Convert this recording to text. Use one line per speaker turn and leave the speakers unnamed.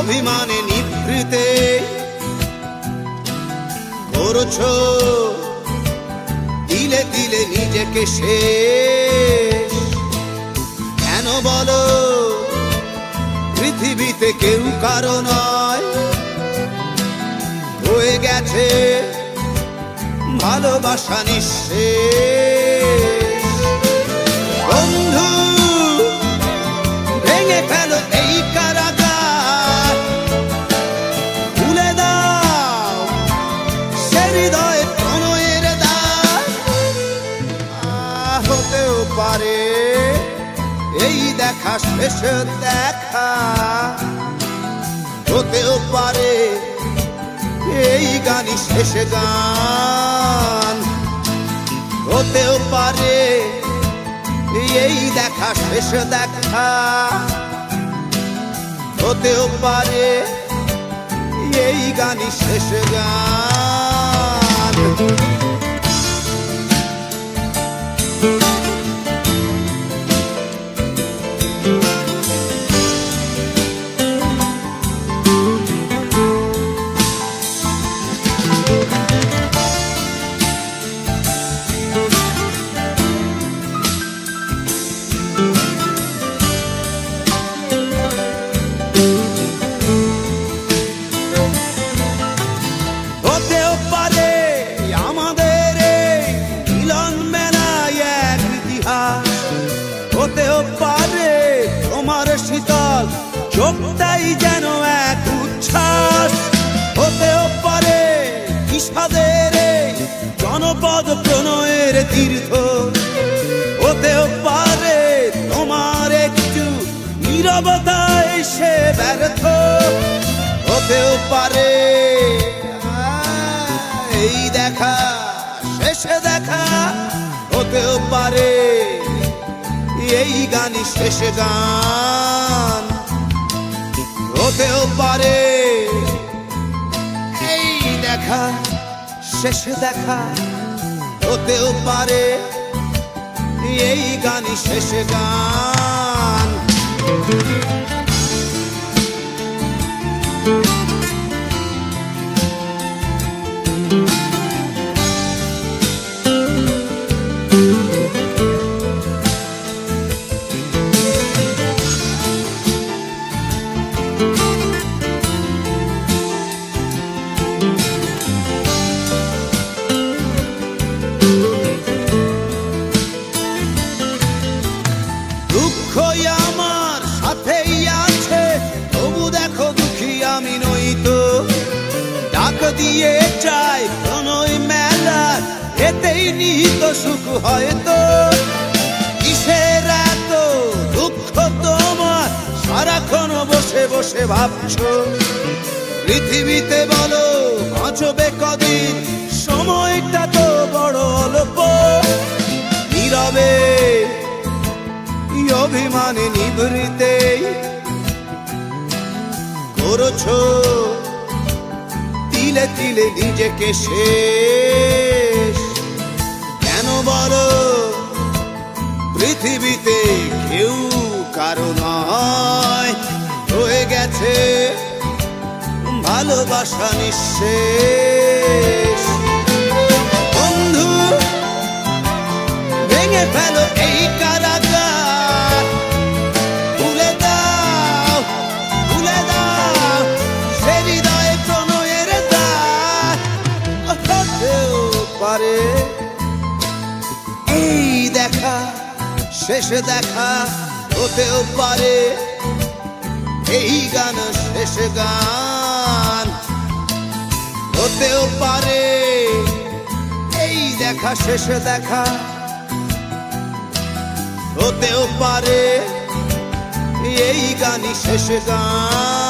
অভিমানে নিভৃতে করছো দিলে দিলে নিজেকে শেষ। কেন বলো পৃথিবীতে কেউ কারো নয়, হয়ে গেছে ভালোবাসা নিঃশেষ। বন্ধু ভেঙে ফেলো এই কারাগার, খুলে দাও সে হৃদয়ে প্রণয়ের দ্বার। হতেও পারে এই দেখা শেষ দেখা, হতেও পারে এই গানই শেষ গান, হতেও পারে এই দেখা শেষ দেখা, হতেও পারে এই গানই শেষ গান। হতেও পারে আমাদের এই মিলন মেলায় এক ইতিহাস, হতেও পারে তোমার শীতল চোখটাই যেন এক উচ্ছ্বাস, হতেও পারে বিষাদের এই জনপদ প্রণয়ের তীর্থ, হতেও পারে তোমার একটু নীরবতায় সে ব্যর্থ, হতেও পারে এই দেখা শেষে দেখা, হতেও পারে এই গানই শেষ গান, হতেও পারে এই দেখা শেষে দেখা, হতেও পারে এই গানই শেষ গান। দুঃখই আমার সাথেই আছে, তবু দেখো দুঃখী আমি নই তো, ডাক দিয়ে চাই প্রণয় মেলার, এতেই নিহিত সুখ হয়তো। কিসের এত দুঃখ তোমার, সারাক্ষণ বসে বসে ভাবছো, পৃথিবীতে বলো বাঁচবে কদিন, সময়টা তো বড় অল্প। নীরবে অভিমানে নিভৃতে করছো তিলে তিলে নিজেকে শেষ। কেন বলো পৃথিবীতে কেউ কারো নয়, হয়ে গেছে ভালোবাসা নিঃশেষ। বন্ধু ভেঙে ফেলো এই কারাগার, খুলে দাও সে হৃদয়ে প্রণয়ের দ্বার। হতেও পারে এই দেখা শেষ দেখা, হতেও পারে এই গান শেষ গান, হতেও পারে এই দেখা শেষ দেখা, হতেও পারে এই গানই শেষ গান।